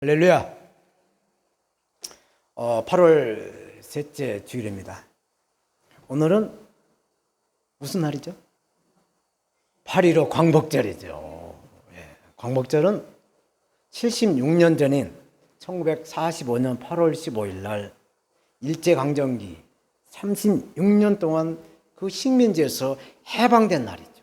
할렐루야. 8월 셋째 주일입니다. 오늘은 무슨 날이죠? 8.15 광복절이죠. 광복절은 76년 전인 1945년 8월 15일 날 일제강점기 36년 동안 그 식민지에서 해방된 날이죠.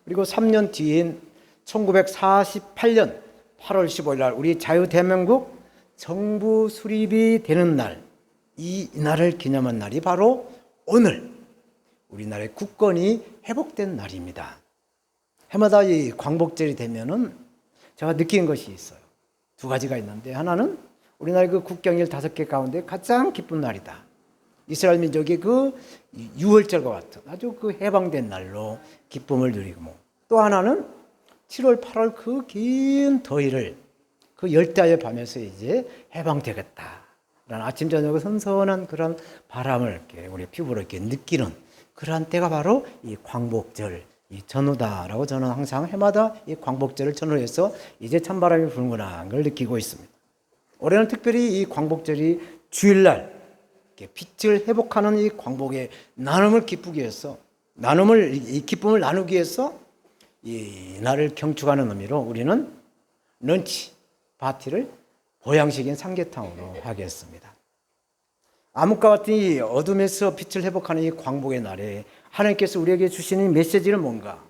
그리고 3년 뒤인 1948년 8월 15일 날 우리 자유대한민국 정부 수립이 되는 날, 이 날을 기념한 날이 바로 오늘 우리나라의 국권이 회복된 날입니다. 해마다 이 광복절이 되면은 제가 느끼는 것이 있어요. 두 가지가 있는데, 하나는 우리나라의 그 국경일 5개 가운데 가장 기쁜 날이다. 이스라엘 민족의 그 유월절과 같은 아주 그 해방된 날로 기쁨을 누리고, 또 하나는 7월, 8월 그 긴 더위를 그 열대야의 밤에서 이제 해방되겠다 라는 아침 저녁 선선한 그런 바람을 이렇게 우리 피부로 이렇게 느끼는 그러한 때가 바로 이 광복절, 이 전후다라고 저는 항상 해마다 이 광복절을 전후로 해서 이제 찬바람이 부는구나 걸 느끼고 있습니다. 올해는 특별히 이 광복절이 주일날 빛을 회복하는 이 광복의 나눔을 기쁘기 위해서, 이 기쁨을 나누기 위해서 이 날을 경축하는 의미로 우리는 런치 파티를 보양식인 삼계탕으로 하겠습니다. 암흑과 같은 이 어둠에서 빛을 회복하는 이 광복의 날에 하나님께서 우리에게 주시는 메시지는 뭔가?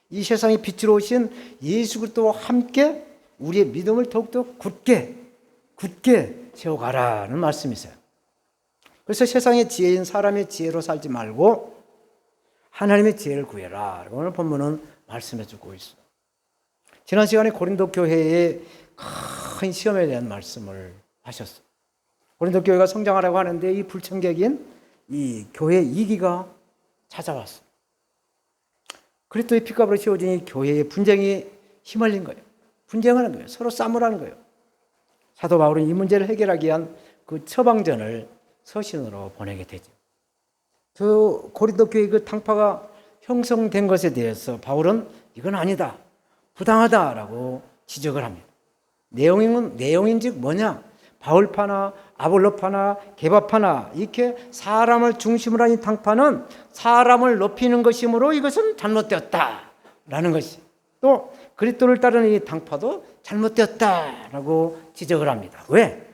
이 세상에 빛으로 오신 예수 그리스도와 함께 우리의 믿음을 더욱더 굳게 세워가라는 말씀이세요. 그래서 세상의 지혜인 사람의 지혜로 살지 말고 하나님의 지혜를 구해라. 오늘 본문은 말씀해주고 있어요. 지난 시간에 고린도 교회의 큰 시험에 대한 말씀을 하셨어요. 고린도 교회가 성장하라고 하는데 이 불청객인 이 교회 이기가 찾아왔어요. 그리스도의 피값으로 세워진 이 교회의 분쟁이 휘말린 거예요. 분쟁하는 거예요. 서로 싸움하는 거예요. 사도 바울은 이 문제를 해결하기 위한 그 처방전을 서신으로 보내게 되죠. 그 고린도 교회 그 당파가 형성된 것에 대해서 바울은 이건 아니다, 부당하다라고 지적을 합니다. 내용인즉 뭐냐? 바울파나 아볼로파나 게바파나 이렇게 사람을 중심으로 한 이 당파는 사람을 높이는 것이므로 이것은 잘못되었다라는 것이, 또 그리스도를 따르는 이 당파도 잘못되었다라고 지적을 합니다. 왜?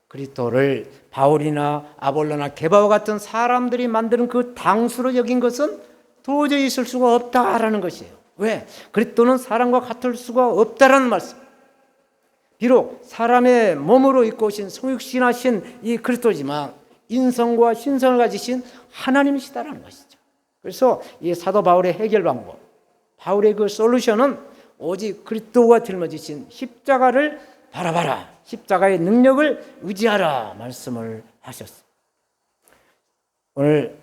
그리스도를 바울이나 아볼로나 게바와 같은 사람들이 만드는 그 당수로 여긴 것은 도저히 있을 수가 없다라는 것이에요. 왜? 그리스도는 사람과 같을 수가 없다라는 말씀. 비록 사람의 몸으로 입고 오신 성육신하신 이 그리스도지만 인성과 신성을 가지신 하나님이시다라는 것이죠. 그래서 이 사도 바울의 해결 방법, 바울의 그 솔루션은 오직 그리스도와 짊어지신 십자가를 바라봐라, 십자가의 능력을 의지하라 말씀을 하셨어요. 오늘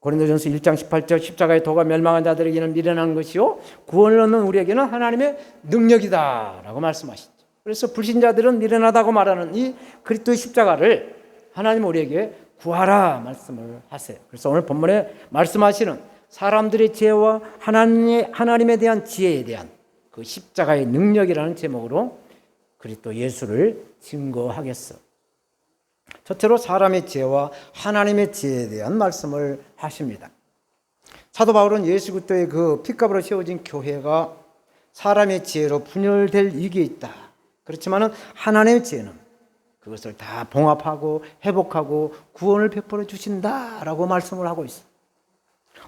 고린도전서 1장 18절 십자가의 도가 멸망한 자들에게는 미련한 것이요 구원을 얻는 우리에게는 하나님의 능력이다라고 말씀하시죠. 그래서 불신자들은 미련하다고 말하는 이 그리스도의 십자가를 하나님 우리에게 구하라 말씀을 하세요. 그래서 오늘 본문에 말씀하시는 사람들의 지혜와 하나님에 대한 지혜에 대한 그 십자가의 능력이라는 제목으로 그리스도 예수를 증거하겠어. 첫째로 사람의 지혜와 하나님의 지혜에 대한 말씀을 하십니다. 사도 바울은 예수 그리스도의 그 피값으로 세워진 교회가 사람의 지혜로 분열될 위기에 있다. 그렇지만은 하나님의 지혜는 그것을 다 봉합하고 회복하고 구원을 베풀어 주신다라고 말씀을 하고 있습니다.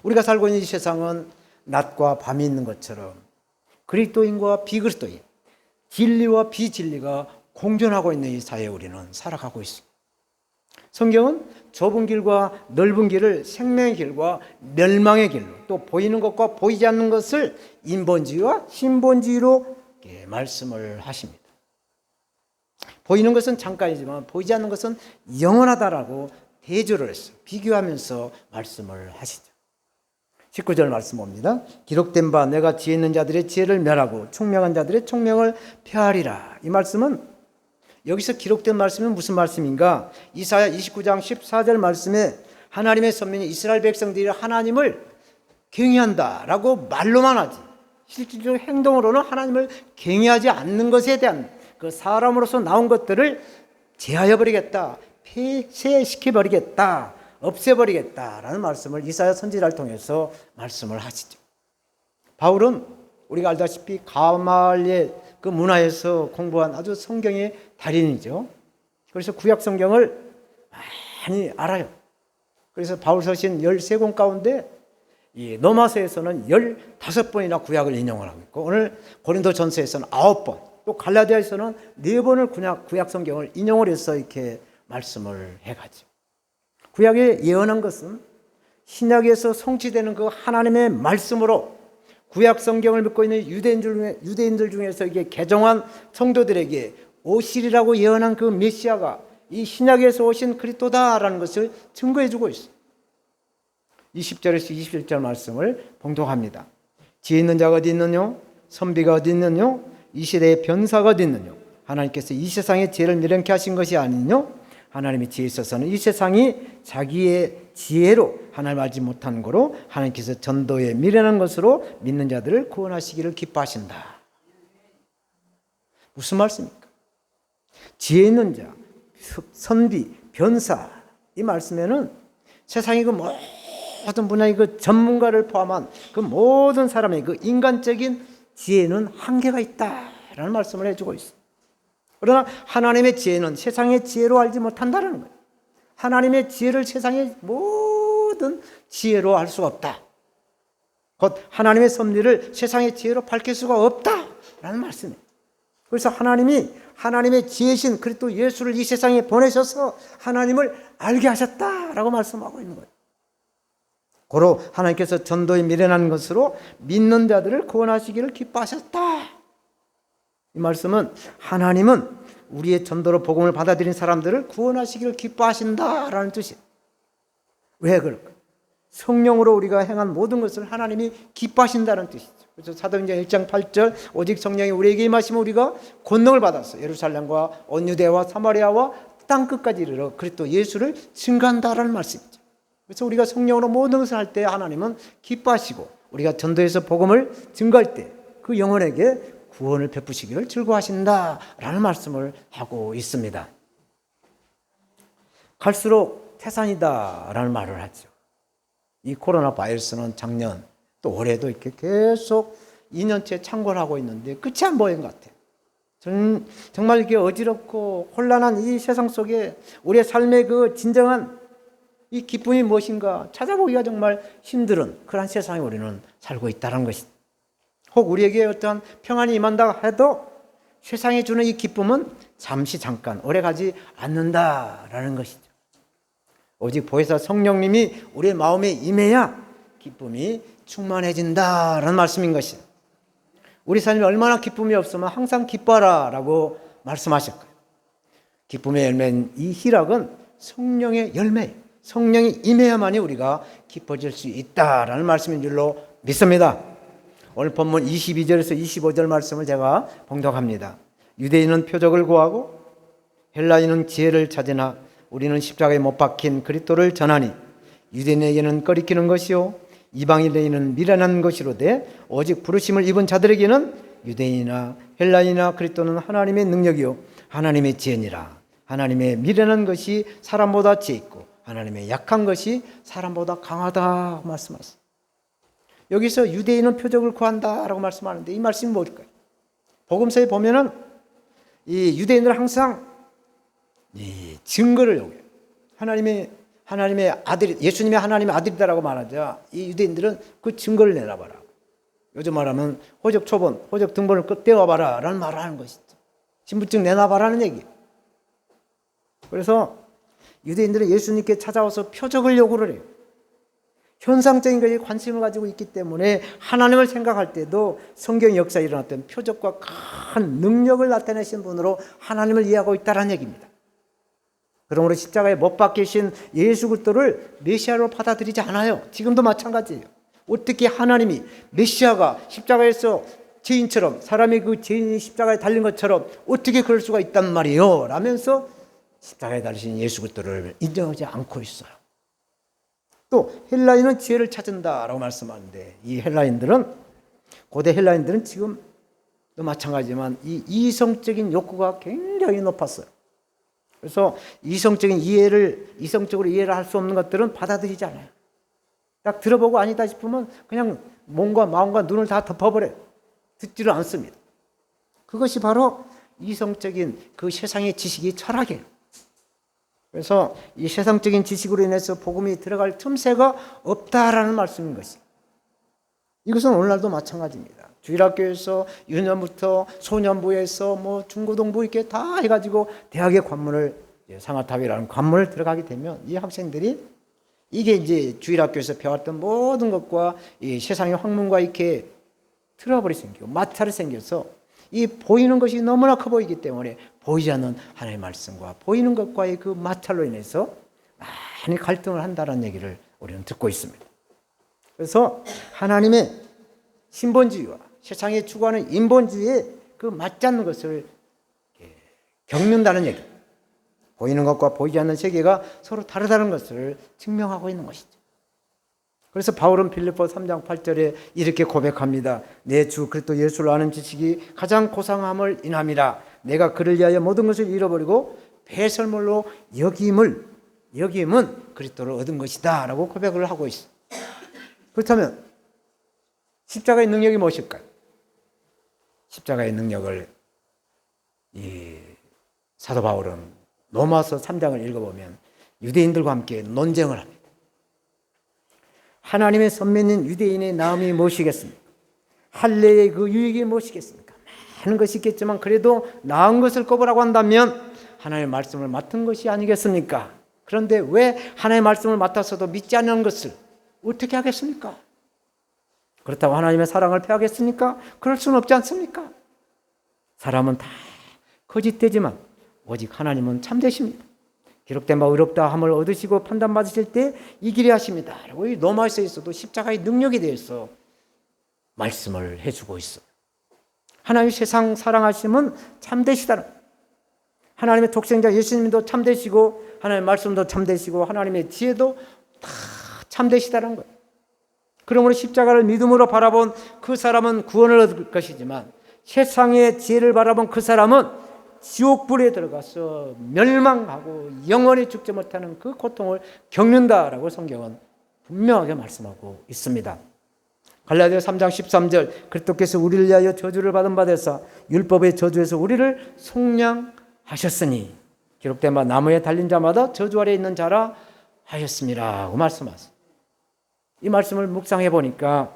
우리가 살고 있는 이 세상은 낮과 밤이 있는 것처럼 그리스도인과 비그리스도인, 진리와 비진리가 공존하고 있는 이 사회에 우리는 살아가고 있습니다. 성경은 좁은 길과 넓은 길을 생명의 길과 멸망의 길로, 또 보이는 것과 보이지 않는 것을 인본주의와 신본주의로 말씀을 하십니다. 보이는 것은 잠깐이지만 보이지 않는 것은 영원하다라고 대조를 했어요. 비교하면서 말씀을 하시죠. 19절 말씀 봅니다. 기록된 바 내가 지혜 있는 자들의 지혜를 멸하고 총명한 자들의 총명을 폐하리라. 이 말씀은 여기서 기록된 말씀은 무슨 말씀인가? 이사야 29장 14절 말씀에 하나님의 선민이 이스라엘 백성들이 하나님을 경외한다라고 말로만 하지 실질적으로 행동으로는 하나님을 경외하지 않는 것에 대한 그 사람으로서 나온 것들을 제하여 버리겠다, 폐쇄시켜 버리겠다, 없애버리겠다라는 말씀을 이사야 선지자를 통해서 말씀을 하시죠. 바울은 우리가 알다시피 가말리엘 그 문화에서 공부한 아주 성경의 달인이죠. 그래서 구약 성경을 많이 알아요. 그래서 바울 서신 13권 가운데 이 로마서에서는 15번이나 구약을 인용을 하고 있고, 오늘 고린도 전서에서는 9번, 또 갈라디아에서는 4번을 구약 성경을 인용을 해서 이렇게 말씀을 해가지고, 구약에 예언한 것은 신약에서 성취되는 그 하나님의 말씀으로 구약 성경을 믿고 있는 유대인들 중에서 이게 개종한 성도들에게 오시리라고 예언한 그 메시아가 이 신약에서 오신 그리스도다라는 것을 증거해 주고 있어요. 20절에서 21절 말씀을 봉독합니다. 지혜 있는 자가 어디 있느뇨? 선비가 어디 있느뇨? 이 시대의 변사가 어디 있느뇨? 하나님께서 이 세상의 지혜를 미련케 하신 것이 아니뇨? 하나님의 지혜에 있어서는 이 세상이 자기의 지혜로 하나님을 알지 못한 거로 하나님께서 전도에 미련한 것으로 믿는 자들을 구원하시기를 기뻐하신다. 무슨 말씀입니까? 지혜 있는 자, 선비, 변사, 이 말씀에는 세상의 그 모든 분야의 그 전문가를 포함한 그 모든 사람의 그 인간적인 지혜는 한계가 있다라는 말씀을 해주고 있습니다. 그러나 하나님의 지혜는 세상의 지혜로 알지 못한다는 거예요. 하나님의 지혜를 세상의 모든 지혜로 알 수가 없다. 곧 하나님의 섭리를 세상의 지혜로 밝힐 수가 없다라는 말씀이에요. 그래서 하나님의 지혜신 그리스도 예수를 이 세상에 보내셔서 하나님을 알게 하셨다라고 말씀하고 있는 거예요. 고로 하나님께서 전도에 미련한 것으로 믿는 자들을 구원하시기를 기뻐하셨다. 이 말씀은 하나님은 우리의 전도로 복음을 받아들인 사람들을 구원하시기를 기뻐하신다라는 뜻이에요. 왜 그럴까? 성령으로 우리가 행한 모든 것을 하나님이 기뻐하신다는 뜻이죠. 그래서 사도행전 1장 8절 오직 성령이 우리에게 임하시면 우리가 권능을 받았어. 예루살렘과 온 유대와 사마리아와 땅 끝까지 이르러 그리스도 예수를 증거한다라는 말씀이죠. 그래서 우리가 성령으로 모든 것을 할 때 하나님은 기뻐하시고, 우리가 전도해서 복음을 증거할 때 그 영혼에게 구원을 베푸시기를 즐거워하신다라는 말씀을 하고 있습니다. 갈수록 태산이다라는 말을 하죠. 이 코로나 바이러스는 작년 또 올해도 이렇게 계속 2년째 창궐하고 있는데 끝이 안 보이는 것 같아요. 정말 이게 어지럽고 혼란한 이 세상 속에 우리의 삶의 그 진정한 이 기쁨이 무엇인가 찾아보기가 정말 힘든 그런 세상에 우리는 살고 있다는 것이죠. 혹 우리에게 어떠한 평안이 임한다 해도 세상이 주는 이 기쁨은 잠깐 오래가지 않는다라는 것이죠. 오직 보혜사 성령님이 우리의 마음에 임해야 기쁨이 충만해진다라는 말씀인 것이죠. 우리 삶에 얼마나 기쁨이 없으면 항상 기뻐하라라고 말씀하셨고요. 기쁨의 열매인 이 희락은 성령의 열매예요. 성령이 임해야만이 우리가 기뻐질 수 있다라는 말씀인 줄로 믿습니다. 오늘 본문 22절에서 25절 말씀을 제가 봉독합니다. 유대인은 표적을 구하고 헬라인은 지혜를 찾으나 우리는 십자가에 못 박힌 그리스도를 전하니 유대인에게는 꺼리키는 것이요 이방인에게는 미련한 것이로되 오직 부르심을 입은 자들에게는 유대인이나 헬라인이나 그리스도는 하나님의 능력이요 하나님의 지혜니라. 하나님의 미련한 것이 사람보다 지혜 있고 하나님의 약한 것이 사람보다 강하다 말씀하셨습니다. 여기서 유대인은 표적을 구한다라고 말씀하는데 이 말씀이 뭘까요? 복음서에 보면은 이 유대인들은 항상 이 증거를 요구해요. 하나님의 아들, 예수님이 하나님의 아들이다라고 말하자 이 유대인들은 그 증거를 내놔봐라. 요즘 말하면 호적 초본, 호적 등본을 떼와봐라 라는 말을 하는 것이죠. 신분증 내놔봐라는 얘기예요. 그래서 유대인들은 예수님께 찾아와서 표적을 요구를 해요. 현상적인 것에 관심을 가지고 있기 때문에 하나님을 생각할 때도 성경 역사에 일어났던 표적과 큰 능력을 나타내신 분으로 하나님을 이해하고 있다는 얘기입니다. 그러므로 십자가에 못 박히신 예수 그리스도를 메시아로 받아들이지 않아요. 지금도 마찬가지예요. 어떻게 하나님이 메시아가 십자가에서 죄인처럼 사람이 그 죄인이 십자가에 달린 것처럼 어떻게 그럴 수가 있단 말이에요 라면서 십자가에 달리신 예수 그리스도를 인정하지 않고 있어요. 또 헬라인은 지혜를 찾은다라고 말씀하는데 이 헬라인들은 고대 헬라인들은 지금 마찬가지지만 이 이성적인 욕구가 굉장히 높았어요. 그래서 이성적으로 이해를 할 수 없는 것들은 받아들이지 않아요. 딱 들어보고 아니다 싶으면 그냥 몸과 마음과 눈을 다 덮어버려요. 듣지를 않습니다. 그것이 바로 이성적인 그 세상의 지식이 철학이에요. 그래서 이 세상적인 지식으로 인해서 복음이 들어갈 틈새가 없다라는 말씀인 것이. 이것은 오늘날도 마찬가지입니다. 주일학교에서 유년부터 소년부에서 뭐 중고등부 이렇게 다 해가지고 대학의 관문을 상아탑이라는 관문을 들어가게 되면 이 학생들이 이게 이제 주일학교에서 배웠던 모든 것과 이 세상의 학문과 이렇게 트러블이 생기고 마찰이 생겨서 이 보이는 것이 너무나 커 보이기 때문에 보이지 않는 하나님의 말씀과 보이는 것과의 그 마찰로 인해서 많이 갈등을 한다는 얘기를 우리는 듣고 있습니다. 그래서 하나님의 신본주의와 세상에 추구하는 인본주의에 그 맞지 않는 것을 겪는다는 얘기. 보이는 것과 보이지 않는 세계가 서로 다르다는 것을 증명하고 있는 것이죠. 그래서 바울은 빌립보 3장 8절에 이렇게 고백합니다. 내 주 그리스도 예수를 아는 지식이 가장 고상함을 인함이라. 내가 그를 위하여 모든 것을 잃어버리고 배설물로 여김은 그리스도를 얻은 것이다 라고 고백을 하고 있어요. 그렇다면 십자가의 능력이 무엇일까요? 십자가의 능력을 이 사도 바울은 로마서 3장을 읽어보면 유대인들과 함께 논쟁을 합니다. 하나님의 선민인 유대인의 나음이 무엇이겠습니까? 할례의 그 유익이 무엇이겠습니까? 많은 것이 있겠지만 그래도 나은 것을 꼽으라고 한다면 하나님의 말씀을 맡은 것이 아니겠습니까? 그런데 왜 하나님의 말씀을 맡았어도 믿지 않는 것을 어떻게 하겠습니까? 그렇다고 하나님의 사랑을 패하겠습니까? 그럴 수는 없지 않습니까? 사람은 다 거짓되지만 오직 하나님은 참되십니다. 기록된 바 의롭다 함을 얻으시고 판단받으실 때 이 길이 하십니다. 라고 이 로마서에서도 십자가의 능력에 대해서 말씀을 해주고 있어요. 하나님의 세상 사랑하심은 참되시다는, 하나님의 독생자 예수님도 참되시고 하나님의 말씀도 참되시고 하나님의 지혜도 다 참되시다는 거예요. 그러므로 십자가를 믿음으로 바라본 그 사람은 구원을 얻을 것이지만 세상의 지혜를 바라본 그 사람은 지옥불에 들어가서 멸망하고 영원히 죽지 못하는 그 고통을 겪는다라고 성경은 분명하게 말씀하고 있습니다. 갈라디아 3장 13절 그리스도께서 우리를 위하여 저주를 받은 바 되사 율법의 저주에서 우리를 속량하셨으니 기록된 바 나무에 달린 자마다 저주 아래 있는 자라 하였습니다라고 말씀하세요. 이 말씀을 묵상해 보니까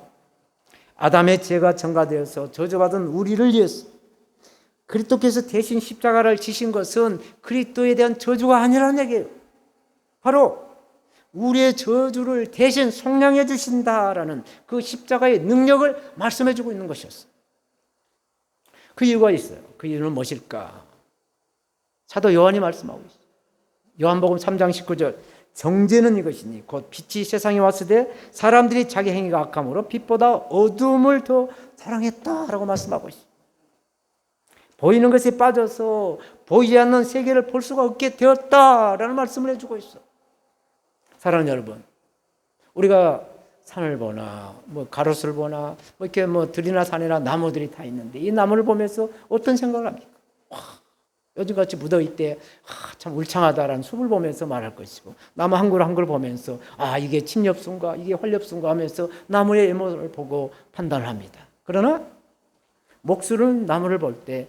아담의 죄가 전가되어서 저주받은 우리를 위해서 그리스도께서 대신 십자가를 지신 것은 그리스도에 대한 저주가 아니라는 얘기예요. 바로 우리의 저주를 대신 속량해 주신다라는 그 십자가의 능력을 말씀해 주고 있는 것이었어요. 그 이유가 있어요. 그 이유는 무엇일까? 사도 요한이 말씀하고 있어요. 요한복음 3장 19절 정죄는 이것이니 곧 빛이 세상에 왔을 때 사람들이 자기 행위가 악함으로 빛보다 어둠을 더 사랑했다라고 말씀하고 있어요. 보이는 것에 빠져서 보이지 않는 세계를 볼 수가 없게 되었다라는 말씀을 해주고 있어. 사랑하는 여러분, 우리가 산을 보나 뭐 가로수를 보나 뭐 이렇게 뭐 들이나 산이나 나무들이 다 있는데 이 나무를 보면서 어떤 생각을 합니까? 요즘같이 무더위 때 참 울창하다라는 숲을 보면서 말할 것이고 나무 한 그루 한 그루 보면서 이게 침엽순가 이게 활엽순가 하면서 나무의 외모를 보고 판단을 합니다. 그러나 목수는 나무를 볼 때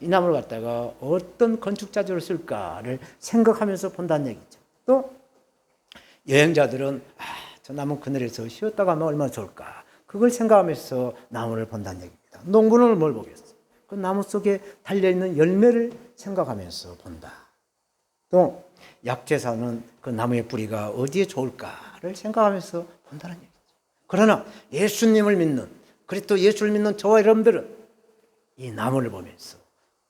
이 나무를 갖다가 어떤 건축자재로 쓸까를 생각하면서 본다는 얘기죠. 또 여행자들은 저 나무 그늘에서 쉬었다 가면 얼마나 좋을까 그걸 생각하면서 나무를 본다는 얘기입니다. 농부는 뭘 보겠어? 그 나무 속에 달려있는 열매를 생각하면서 본다. 또 약재사는 그 나무의 뿌리가 어디에 좋을까를 생각하면서 본다는 얘기죠. 그러나 예수님을 믿는 그리스도 예수를 믿는 저와 여러분들은 이 나무를 보면서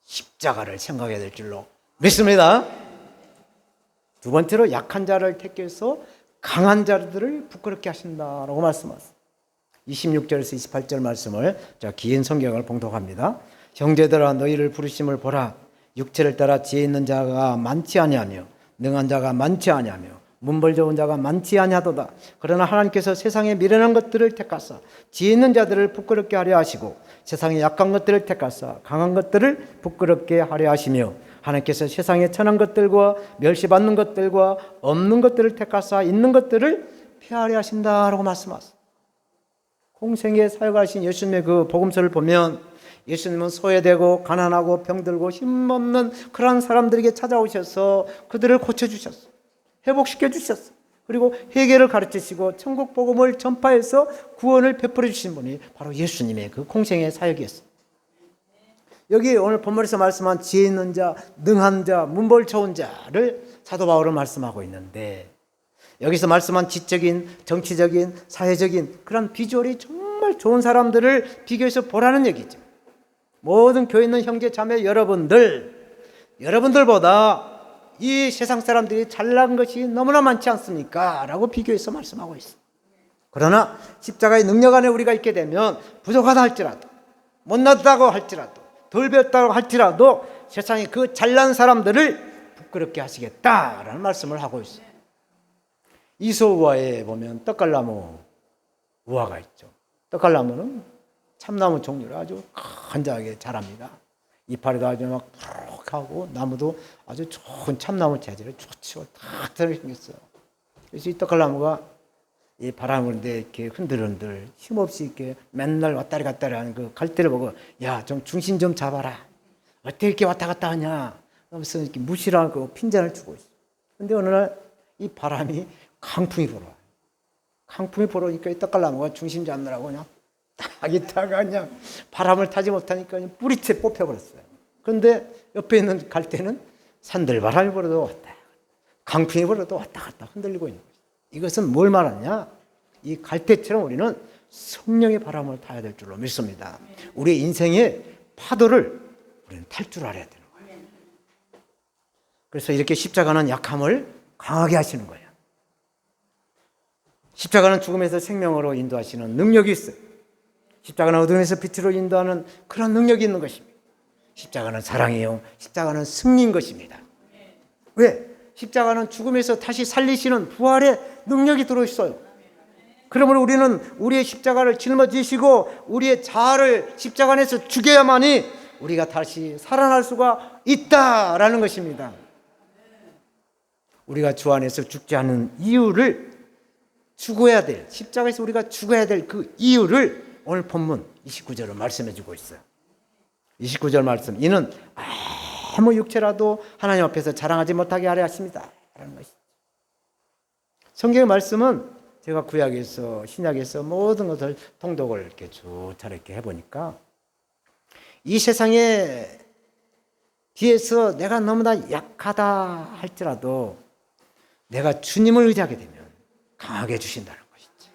십자가를 생각해야 될 줄로 믿습니다. 두 번째로 약한 자를 택해서 강한 자들을 부끄럽게 하신다라고 말씀하셨습니다. 26절에서 28절 말씀을 긴 성경을 봉독합니다. 형제들아 너희를 부르심을 보라. 육체를 따라 지혜 있는 자가 많지 아니하며 능한 자가 많지 아니하며 문벌 좋은 자가 많지 아니하도다. 그러나 하나님께서 세상에 미련한 것들을 택하사 지혜 있는 자들을 부끄럽게 하려 하시고 세상에 약한 것들을 택하사 강한 것들을 부끄럽게 하려 하시며 하나님께서 세상에 천한 것들과 멸시받는 것들과 없는 것들을 택하사 있는 것들을 폐하려 하신다라고 말씀하셨습니다. 공생에 사역하신 예수님의 그 복음서를 보면 예수님은 소외되고 가난하고 병들고 힘없는 그런 사람들에게 찾아오셔서 그들을 고쳐주셨어요. 회복시켜 주셨어요. 그리고 회개를 가르치시고 천국 복음을 전파해서 구원을 베풀어 주신 분이 바로 예수님의 그 공생의 사역이었어요. 여기 오늘 본문에서 말씀한 지혜 있는 자, 능한 자, 문벌 좋은 자를 사도 바울은 말씀하고 있는데 여기서 말씀한 지적인, 정치적인, 사회적인 그런 비주얼이 정말 좋은 사람들을 비교해서 보라는 얘기죠. 모든 교회 있는 형제 자매 여러분들보다 이 세상 사람들이 잘난 것이 너무나 많지 않습니까? 라고 비교해서 말씀하고 있습니다. 그러나 십자가의 능력 안에 우리가 있게 되면 부족하다 할지라도 못났다고 할지라도 덜 배웠다고 할지라도 세상에 그 잘난 사람들을 부끄럽게 하시겠다라는 말씀을 하고 있어요. 이소우화에 보면 떡갈나무 우화가 있죠. 떡갈나무는 참나무 종류를 아주 건장하게 자랍니다. 이파리도 아주 막 푸르하고 나무도 아주 좋은 참나무 재질을 좋지고 탁하게 생겼어요. 그래서 이 떡갈나무가 이 바람을 이렇게 흔들흔들 힘없이 이렇게 맨날 왔다리 갔다리 하는 그 갈대를 보고 야, 좀 중심 좀 잡아라. 어떻게 이렇게 왔다 갔다 하냐. 그러면서 이렇게 무시라고 핀잔을 주고 있어요. 근데 어느 날 이 바람이 강풍이 불어와요. 강풍이 불어오니까 이 떡갈나무가 중심 잡느라고 그냥 딱 있다가 그냥 바람을 타지 못하니까 그냥 뿌리채 뽑혀버렸어요. 그런데 옆에 있는 갈대는 산들바람이 불어도 왔다, 강풍이 불어도 왔다 갔다 흔들리고 있는 거죠. 이것은 뭘 말하냐? 이 갈대처럼 우리는 성령의 바람을 타야 될 줄로 믿습니다. 우리의 인생의 파도를 우리는 탈 줄 알아야 되는 거예요. 그래서 이렇게 십자가는 약함을 강하게 하시는 거예요. 십자가는 죽음에서 생명으로 인도하시는 능력이 있어요. 십자가는 어둠에서 빛으로 인도하는 그런 능력이 있는 것입니다. 십자가는 사랑이요, 십자가는 승리인 것입니다. 왜? 십자가는 죽음에서 다시 살리시는 부활의 능력이 들어있어요. 그러므로 우리는 우리의 십자가를 짊어지시고 우리의 자아를 십자가 안에서 죽여야만이 우리가 다시 살아날 수가 있다라는 것입니다. 우리가 주 안에서 죽지 않은 이유를 죽어야 될, 십자가에서 우리가 죽어야 될 그 이유를 오늘 본문 29절을 말씀해 주고 있어요. 29절 말씀, 이는 아무 육체라도 하나님 앞에서 자랑하지 못하게 하려 하십니다 라는 것이죠. 성경의 말씀은 제가 구약에서 신약에서 모든 것을 통독을 이렇게 쭉 이렇게 해보니까 이 세상에 비해서 내가 너무나 약하다 할지라도 내가 주님을 의지하게 되면 강하게 해주신다는 것이죠.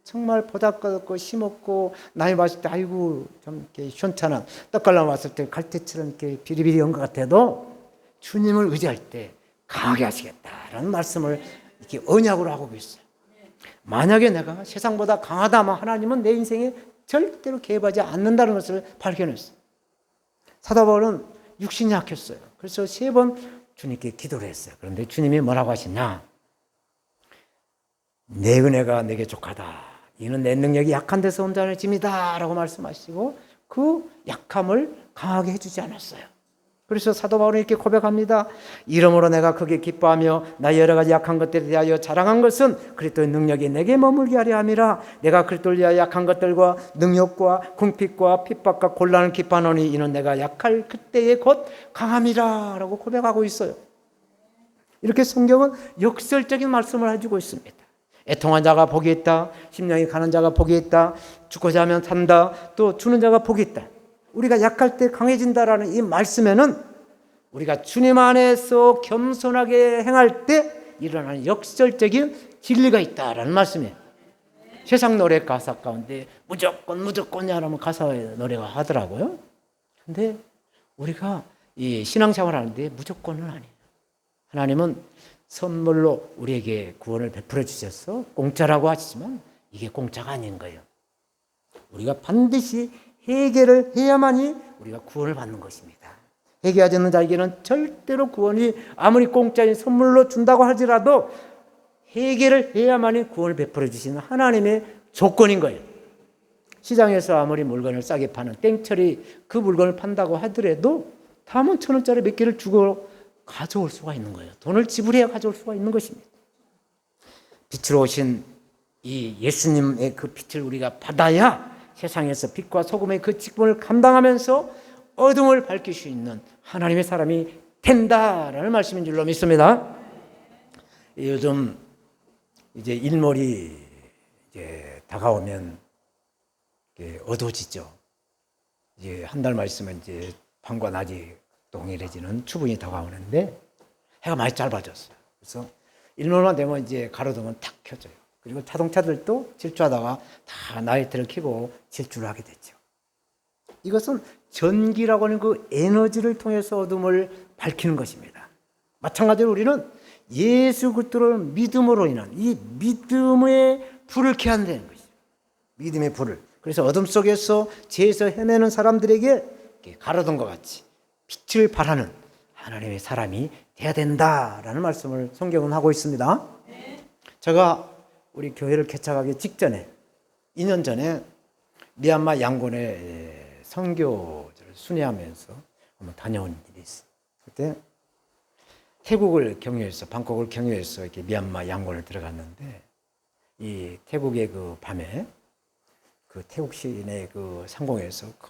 정말 보잘것없고 힘없고 나이 봤을 때 아이고 좀 이렇게 시원찮아 떡갈나무 왔을 때 갈대처럼 이렇게 비리비리한 것 같아도 주님을 의지할 때 강하게 하시겠다라는 말씀을 이렇게 언약으로 하고 계세요. 만약에 내가 세상보다 강하다면 하나님은 내 인생에 절대로 개입하지 않는다는 것을 발견했어요. 사도 바울은 육신이 약했어요. 그래서 3번 주님께 기도를 했어요. 그런데 주님이 뭐라고 하시냐? 내 은혜가 내게 족하다. 이는 내 능력이 약한 데서 온전한 짐이다 라고 말씀하시고 그 약함을 강하게 해주지 않았어요. 그래서 사도 바울은 이렇게 고백합니다. 이러므로 내가 크게 기뻐하며 나의 여러 가지 약한 것들에 대하여 자랑한 것은 그리스도의 능력이 내게 머물게 하려 함이라. 내가 그리스도를 위하여 약한 것들과 능력과 궁핍과 핍박과 곤란을 기뻐하노니 이는 내가 약할 그때에 곧 강함이라 라고 고백하고 있어요. 이렇게 성경은 역설적인 말씀을 해주고 있습니다. 애통한 자가 복이 있다. 심령이 가는 자가 복이 있다. 죽고자 하면 산다. 또 주는 자가 복이 있다. 우리가 약할 때 강해진다라는 이 말씀에는 우리가 주님 안에서 겸손하게 행할 때 일어나는 역설적인 진리가 있다라는 말씀이에요. 세상 노래 가사 가운데 무조건이야 라면 가사의 노래가 하더라고요. 근데 우리가 이 신앙생활 하는데 무조건은 아니에요. 하나님은 선물로 우리에게 구원을 베풀어 주셔서 공짜라고 하시지만 이게 공짜가 아닌 거예요. 우리가 반드시 회개를 해야만이 우리가 구원을 받는 것입니다. 회개하지 않는 자에게는 절대로 구원이 아무리 공짜인 선물로 준다고 하더라도 해결을 해야만이 구원을 베풀어 주시는 하나님의 조건인 거예요. 시장에서 아무리 물건을 싸게 파는 땡처리 그 물건을 판다고 하더라도 다음은 1,000원짜리 몇 개를 주고 가져올 수가 있는 거예요. 돈을 지불해야 가져올 수가 있는 것입니다. 빛으로 오신 이 예수님의 그 빛을 우리가 받아야 세상에서 빛과 소금의 그 직분을 감당하면서 어둠을 밝힐 수 있는 하나님의 사람이 된다라는 말씀인 줄로 믿습니다. 요즘 이제 일몰이 이제 다가오면 어두워지죠. 이제 한 달만 있으면 이제 밤과 낮이 동일해지는 추분이 다가오는데 해가 많이 짧아졌어요. 그래서 일몰만 되면 이제 가로등은 탁 켜져요. 그리고 자동차들도 질주하다가 다 라이트를 켜고 질주를 하게 됐죠. 이것은 전기라고 하는 그 에너지를 통해서 어둠을 밝히는 것입니다. 마찬가지로 우리는 예수 그리스도를 믿음으로 인한 이 믿음의 불을 켜야 한다는 것이죠. 믿음의 불을. 그래서 어둠 속에서 죄에서 헤매는 사람들에게 가로등과 같이 빛을 발하는 하나님의 사람이 돼야 된다라는 말씀을 성경은 하고 있습니다. 제가 우리 교회를 개척하기 직전에 2년 전에 미얀마 양곤에 선교를 순회하면서 한번 다녀온 일이 있어요. 그때 태국을 경유해서 방콕을 경유해서 이렇게 미얀마 양곤을 들어갔는데 이 태국의 그 밤에 그 태국 시내 그 상공에서 그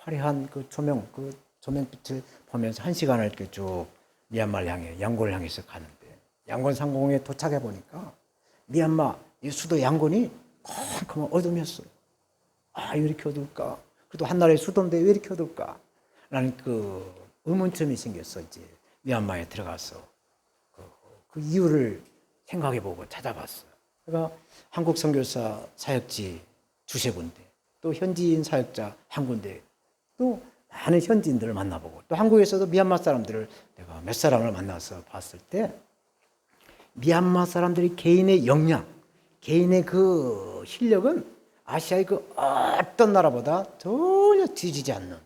화려한 그 조명빛을 보면서 1시간을 이렇게 쭉 미얀마를 향해 양곤을 향해서 가는데 양곤 상공에 도착해 보니까 미얀마 이 수도 양곤이 컴컴한 어둠이었어요. 아, 왜 이렇게 어두울까? 그래도 한나라의 수도인데 왜 이렇게 어두울까? 라는 그 의문점이 생겼어. 이제 미얀마에 들어가서 그 이유를 생각해보고 찾아봤어요. 그러니까 한국 선교사 사역지 두세 군데, 또 현지인 사역자 한 군데, 또 많은 현지인들을 만나보고, 또 한국에서도 미얀마 사람들을 내가 몇 사람을 만나서 봤을 때 미얀마 사람들이 개인의 역량, 개인의 그 실력은 아시아의 그 어떤 나라보다 전혀 뒤지지 않는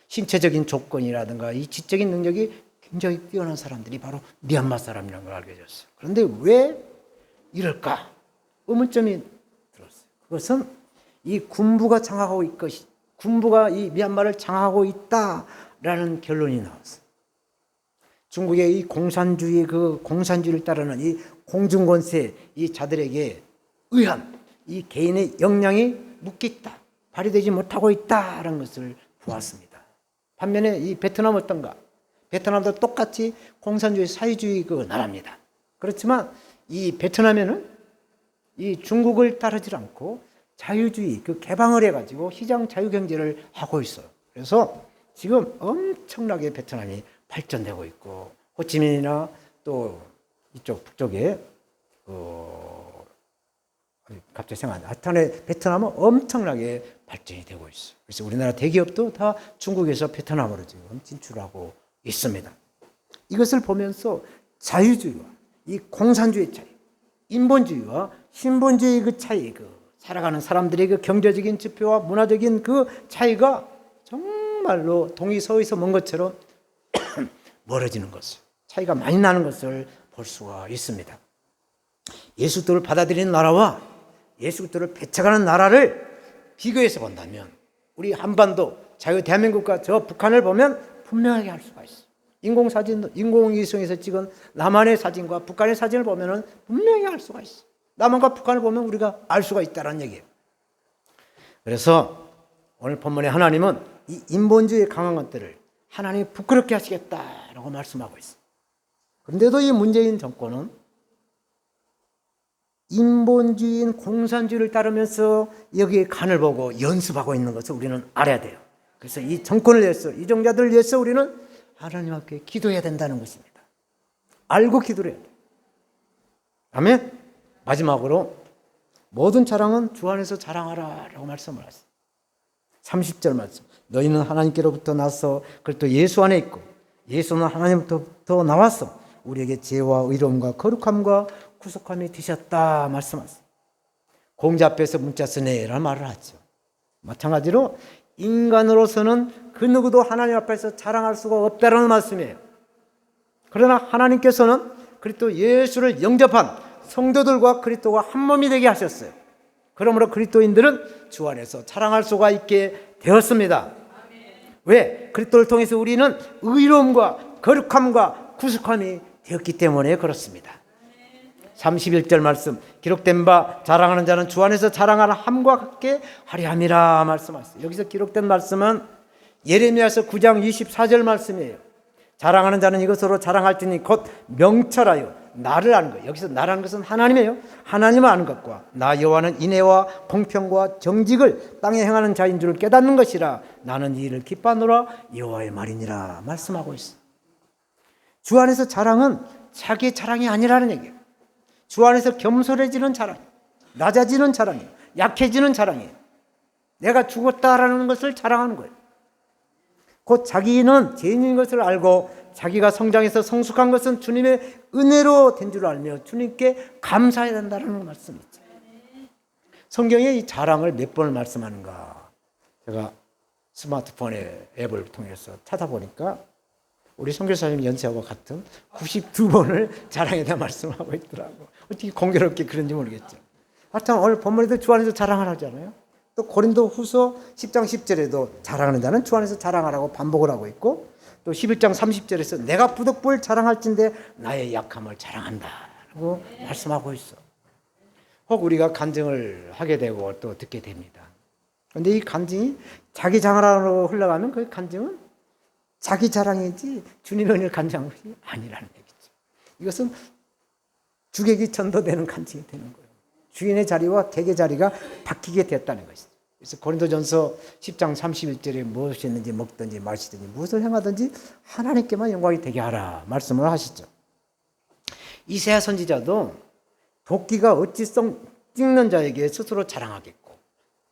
신체적인 조건이라든가 이 지적인 능력이 굉장히 뛰어난 사람들이 바로 미얀마 사람이라는 걸 알게 됐어요. 그런데 왜 이럴까? 의문점이 들었어요. 그것은 이 군부가 장악하고 있 것이, 군부가 이 미얀마를 장악하고 있다라는 결론이 나왔어요. 중국의 이 공산주의 그 공산주의를 따르는 이 공중권세 이 자들에게 의한 이 개인의 역량이 묶여 있다, 발휘되지 못하고 있다라는 것을 보았습니다. 반면에 이 베트남 어떤가? 베트남도 똑같이 공산주의 사회주의 그 나라입니다. 그렇지만 이 베트남에는 이 중국을 따르지 않고 자유주의 그 개방을 해가지고 시장 자유경제를 하고 있어요. 그래서 지금 엄청나게 베트남이 발전되고 있고 호치민이나 또 이쪽 북쪽에 갑자기 생각 안 나. 하여튼 베트남은 엄청나게 발전이 되고 있어요. 그래서 우리나라 대기업도 다 중국에서 베트남으로 지금 진출하고 있습니다. 이것을 보면서 자유주의와 이 공산주의 차이, 인본주의와 신본주의 그 차이, 그 살아가는 사람들의 그 경제적인 지표와 문화적인 그 차이가 정말로 동이 서에서 먼 것처럼 멀어지는 것을, 차이가 많이 나는 것을 볼 수가 있습니다. 예수 그리스도를 받아들이는 나라와 예수 그리스도를 배척하는 나라를 비교해서 본다면 우리 한반도 자유 대한민국과 저 북한을 보면 분명하게 알 수가 있어요. 인공위성에서 찍은 남한의 사진과 북한의 사진을 보면 분명히 알 수가 있어요. 남한과 북한을 보면 우리가 알 수가 있다는 얘기예요. 그래서 오늘 본문에 하나님은 이 인본주의의 강한 것들을 하나님이 부끄럽게 하시겠다라고 말씀하고 있어요. 그런데도 이 문재인 정권은 인본주의인 공산주의를 따르면서 여기에 간을 보고 연습하고 있는 것을 우리는 알아야 돼요. 그래서 이 정권을 위해서, 이 종자들을 위해서 우리는 하나님 앞에 기도해야 된다는 것입니다. 알고 기도를 해야 돼요. 아멘. 마지막으로 모든 자랑은 주 안에서 자랑하라 라고 말씀을 하셨어요. 30절 말씀. 너희는 하나님께로부터 나서 그리스도 예수 안에 있고 예수는 하나님부터 나와서 우리에게 지혜와 의로움과 거룩함과 구속함이 되셨다 말씀하셨어요. 공자 앞에서 문자 쓰네라는 말을 하죠. 마찬가지로 인간으로서는 그 누구도 하나님 앞에서 자랑할 수가 없다는 말씀이에요. 그러나 하나님께서는 그리스도 예수를 영접한 성도들과 그리스도가 한 몸이 되게 하셨어요. 그러므로 그리스도인들은 주 안에서 자랑할 수가 있게 되었습니다. 왜? 그리스도를 통해서 우리는 의로움과 거룩함과 구속함이 되었기 때문에 그렇습니다. 31절 말씀, 기록된 바 자랑하는 자는 주 안에서 자랑하는 함과 같게 하려 함이라 말씀하셨어요. 여기서 기록된 말씀은 예레미야서 9장 24절 말씀이에요. 자랑하는 자는 이것으로 자랑할지니 곧 명철하여 나를 아는 것. 여기서 나라는 것은 하나님이에요. 하나님을 아는 것과 나 여호와는 인애와 공평과 정직을 땅에 행하는 자인 줄 깨닫는 것이라. 나는 이 일을 기뻐하노라 여호와의 말이니라 말씀하고 있어. 주 안에서 자랑은 자기의 자랑이 아니라는 얘기예요. 주 안에서 겸손해지는 자랑, 낮아지는 자랑이에요. 약해지는 자랑이에요. 내가 죽었다라는 것을 자랑하는 거예요. 곧 자기는 죄인인 것을 알고 자기가 성장해서 성숙한 것은 주님의 은혜로 된 줄 알며 주님께 감사해야 된다는 말씀이죠. 성경에 이 자랑을 몇 번을 말씀하는가, 제가 스마트폰의 앱을 통해서 찾아보니까 우리 선교사님 연세하고 같은 92번을 자랑에 대한 말씀하고 있더라고. 어떻게 공교롭게 그런지 모르겠죠. 하여튼 오늘 본문에도 주 안에서 자랑을 하잖아요. 또 고린도 후서 10장 10절에도 자랑하는 자는 주 안에서 자랑하라고 반복을 하고 있고, 또 11장 30절에서 내가 부득불 자랑할진대 나의 약함을 자랑한다라고 말씀하고 있어. 혹 우리가 간증을 하게 되고 또 듣게 됩니다. 그런데 이 간증이 자기 자랑으로 흘러가면 그 간증은 자기 자랑이지 주님의 은혜를 간증한 것이 아니라는 얘기죠. 이것은 주객이 전도되는 간증이 되는 거예요. 주인의 자리와 객의 자리가 바뀌게 됐다는 것이죠. 그래서 고린도전서 10장 31절에 무엇이 있는지 먹든지 마시든지 무엇을 행하든지 하나님께만 영광이 되게 하라 말씀을 하시죠. 이새야 선지자도 도끼가 어찌 찍는 자에게 스스로 자랑하겠고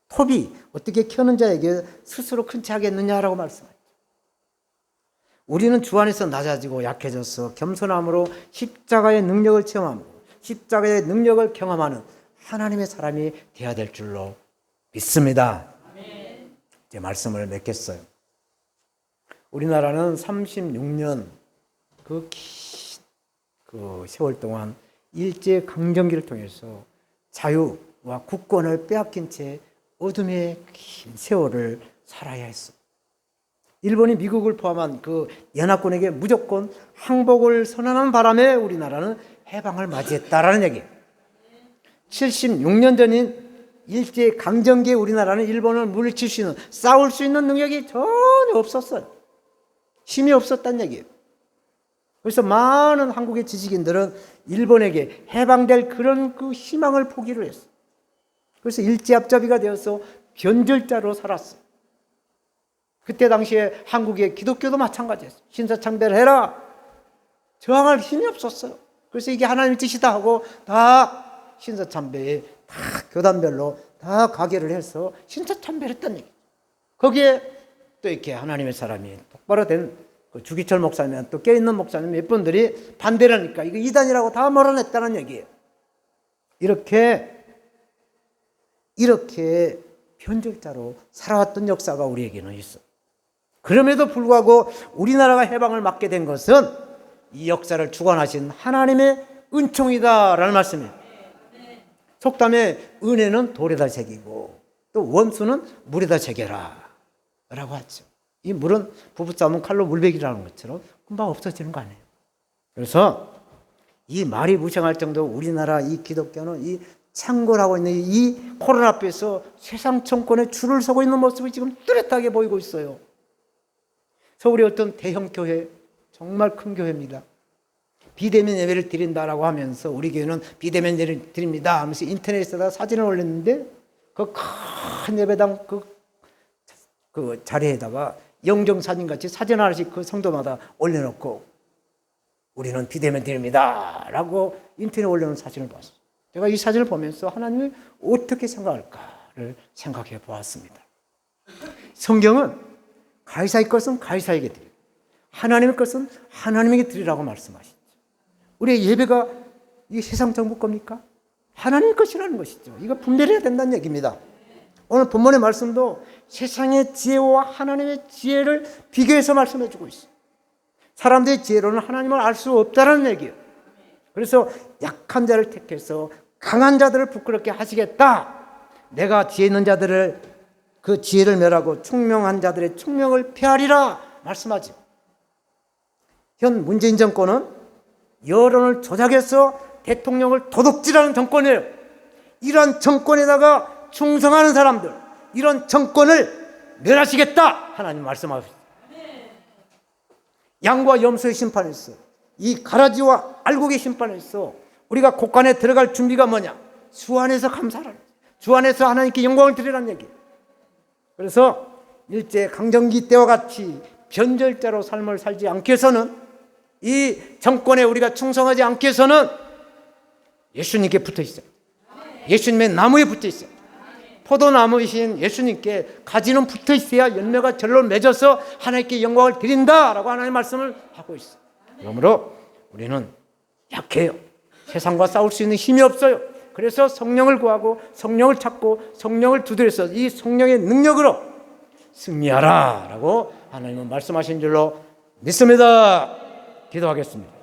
톱이 어떻게 켜는 자에게 스스로 큰 체 하겠느냐라고 말씀하죠. 우리는 주 안에서 낮아지고 약해져서 겸손함으로 십자가의 능력을 체험하고 십자가의 능력을 경험하는 하나님의 사람이 되어야 될 줄로 믿습니다. 이제 말씀을 맺겠어요. 우리나라는 36년 그 세월 동안 일제 강점기를 통해서 자유와 국권을 빼앗긴 채 어둠의 긴 세월을 살아야 했어. 일본이 미국을 포함한 그 연합군에게 무조건 항복을 선언한 바람에 우리나라는 해방을 맞이했다라는 얘기예요. 76년 전인 일제 강점기에 우리나라는 일본을 물리칠 수 있는, 싸울 수 있는 능력이 전혀 없었어요. 힘이 없었다는 얘기예요. 그래서 많은 한국의 지식인들은 일본에게 해방될 그런 그 희망을 포기를 했어요. 그래서 일제압잡이가 되어서 변절자로 살았어요. 그때 당시에 한국의 기독교도 마찬가지였어요. 신사참배를 해라. 저항할 힘이 없었어요. 그래서 이게 하나님의 뜻이다 하고 다 신사참배에 다 교단별로 다 가게를 해서 신사참배를 했다는 얘기예요. 거기에 또 이렇게 하나님의 사람이 똑바로 된 주기철 목사님, 또 깨있는 목사님 몇 분들이 반대를 하니까 이거 이단이라고 다 몰아냈다는 얘기예요. 이렇게 변절자로 살아왔던 역사가 우리에게는 있어. 그럼에도 불구하고 우리나라가 해방을 맞게 된 것은 이 역사를 주관하신 하나님의 은총이다라는 말씀이에요. 속담에 은혜는 돌에다 새기고 또 원수는 물에다 새겨라 라고 하죠. 이 물은 부부싸움은 칼로 물베기라는 것처럼 금방 없어지는 거 아니에요. 그래서 이 말이 무성할 정도로 우리나라 이 기독교는 이 창궐하고 있는 이 코로나 앞에서 세상 정권에 줄을 서고 있는 모습이 지금 뚜렷하게 보이고 있어요. 서울의 어떤 대형 교회, 정말 큰 교회입니다. 비대면 예배를 드린다라고 하면서 우리 교회는 비대면 예배를 드립니다 하면서 인터넷에다 사진을 올렸는데 그 큰 예배당 그 자리에다가 영정사진 같이 사진 하나씩 그 성도마다 올려놓고 우리는 비대면 드립니다 라고 인터넷에 올려놓은 사진을 봤어요. 제가 이 사진을 보면서 하나님이 어떻게 생각할까를 생각해 보았습니다. 성경은 가이사의 것은 가이사에게 드리고 하나님의 것은 하나님에게 드리라고 말씀하시죠. 우리의 예배가 이게 세상 정부 겁니까? 하나님의 것이라는 것이죠. 이거 분별해야 된다는 얘기입니다. 오늘 본문의 말씀도 세상의 지혜와 하나님의 지혜를 비교해서 말씀해 주고 있어요. 사람들의 지혜로는 하나님을 알 수 없다는 얘기예요. 그래서 약한 자를 택해서 강한 자들을 부끄럽게 하시겠다. 내가 지혜 있는 자들을 그 지혜를 멸하고 총명한 자들의 총명을 폐하리라 말씀하죠. 현 문재인 정권은 여론을 조작해서 대통령을 도둑질하는 정권이에요. 이런 정권에다가 충성하는 사람들, 이런 정권을 멸하시겠다 하나님 말씀하셨어요. 양과 염소의 심판에서, 이 가라지와 알곡의 심판에서 우리가 곳간에 들어갈 준비가 뭐냐? 주 안에서 감사하라. 주 안에서 하나님께 영광을 드리라는 얘기예요. 그래서 일제 강점기 때와 같이 변절자로 삶을 살지 않기 위해서는, 이 정권에 우리가 충성하지 않기 위해서는 예수님께 붙어 있어요. 예수님의 나무에 붙어 있어요. 포도나무이신 예수님께 가지는 붙어 있어야 열매가 절로 맺어서 하나님께 영광을 드린다라고 하나님의 말씀을 하고 있어요. 그러므로 우리는 약해요. 세상과 싸울 수 있는 힘이 없어요. 그래서 성령을 구하고 성령을 찾고 성령을 두드려서 이 성령의 능력으로 승리하라 라고 하나님은 말씀하신 줄로 믿습니다. 기도하겠습니다.